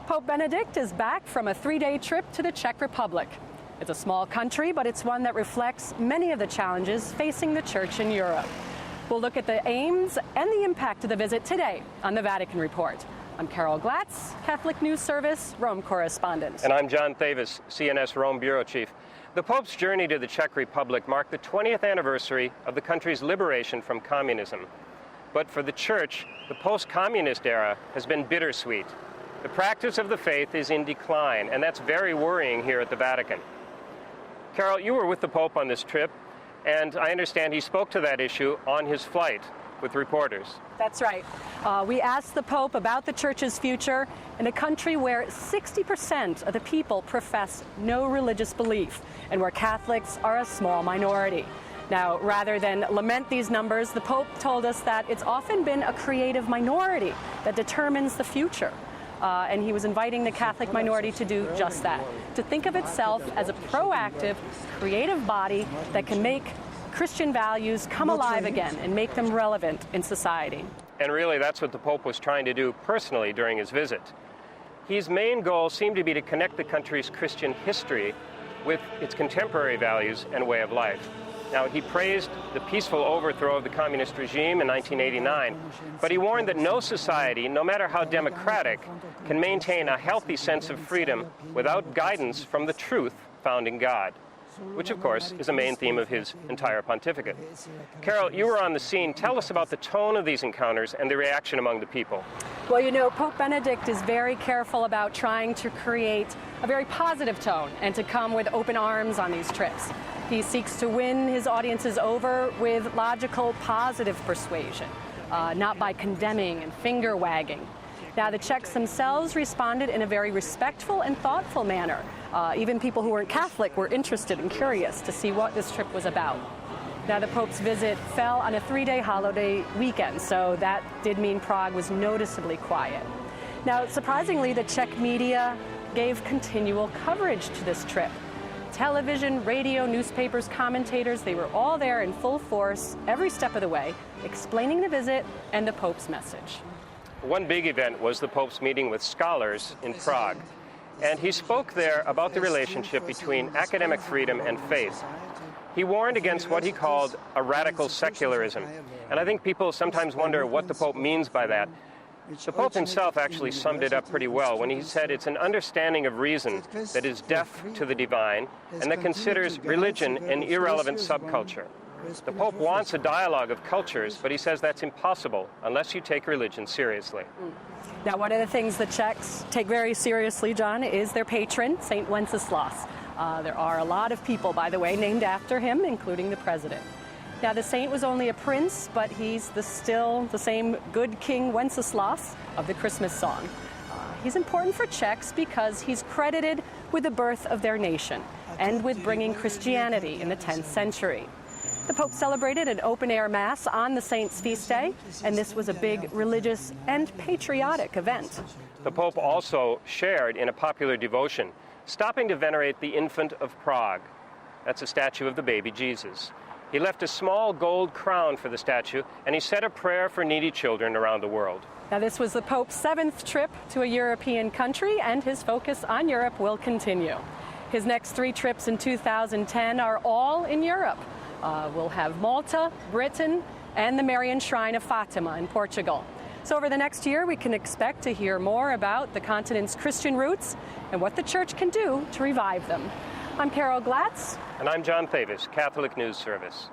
Pope Benedict is back from a 3-day trip to the Czech Republic. It's a small country, but it's one that reflects many of the challenges facing the Church in Europe. We'll look at the aims and the impact of the visit today on the Vatican Report. I'm Carol Glatz, Catholic News Service, Rome correspondent. And I'm John Thavis, CNS Rome Bureau Chief. The Pope's journey to the Czech Republic marked the 20th anniversary of the country's liberation from communism. But for the Church, the post-communist era has been bittersweet. The practice of the faith is in decline, and that's very worrying here at the Vatican. Carol, you were with the Pope on this trip, and I understand he spoke to that issue on his flight with reporters. That's right. We asked the Pope about the Church's future in a country where 60% of the people profess no religious belief and where Catholics are a small minority. Now, rather than lament these numbers, the Pope told us that it's often been a creative minority that determines the future. And he was inviting the Catholic minority to do just that, to think of itself as a proactive, creative body that can make Christian values come alive again and make them relevant in society. And really, that's what the Pope was trying to do personally during his visit. His main goal seemed to be to connect the country's Christian history with its contemporary values and way of life. Now, he praised the peaceful overthrow of the communist regime in 1989, but he warned that no society, no matter how democratic, can maintain a healthy sense of freedom without guidance from the truth found in God, which, of course, is a main theme of his entire pontificate. Carol, you were on the scene. Tell us about the tone of these encounters and the reaction among the people. Well, you know, Pope Benedict is very careful about trying to create a very positive tone and to come with open arms on these trips. He seeks to win his audiences over with logical, positive persuasion, not by condemning and finger-wagging. Now, the Czechs themselves responded in a very respectful and thoughtful manner. Even people who weren't Catholic were interested and curious to see what this trip was about. Now, the Pope's visit fell on a 3-day holiday weekend, so that did mean Prague was noticeably quiet. Now, surprisingly, the Czech media gave continual coverage to this trip. Television, radio, newspapers, commentators, they were all there in full force every step of the way, explaining the visit and the Pope's message. One big event was the Pope's meeting with scholars in Prague, and he spoke there about the relationship between academic freedom and faith. He warned against what he called a radical secularism, and I think people sometimes wonder what the Pope means by that. The Pope himself actually summed it up pretty well when he said it's an understanding of reason that is deaf to the divine and that considers religion an irrelevant subculture. The Pope wants a dialogue of cultures, but he says that's impossible unless you take religion seriously. Now, one of the things the Czechs take very seriously, John, is their patron, St. Wenceslas. There are a lot of people, by the way, named after him, including the president. Now, the saint was only a prince, but he's still the same good King Wenceslas of the Christmas song. He's important for Czechs because he's credited with the birth of their nation and with bringing Christianity in the 10th century. The Pope celebrated an open-air Mass on the saint's feast day, and this was a big religious and patriotic event. The Pope also shared in a popular devotion, stopping to venerate the infant of Prague. That's a statue of the baby Jesus. He left a small gold crown for the statue, and he said a prayer for needy children around the world. Now, this was the Pope's 7th trip to a European country, and his focus on Europe will continue. His next 3 trips in 2010 are all in Europe. We'll have Malta, Britain, and the Marian Shrine of Fatima in Portugal. So over the next year, we can expect to hear more about the continent's Christian roots and what the Church can do to revive them. I'm Carol Glatz. And I'm John Thavis, Catholic News Service.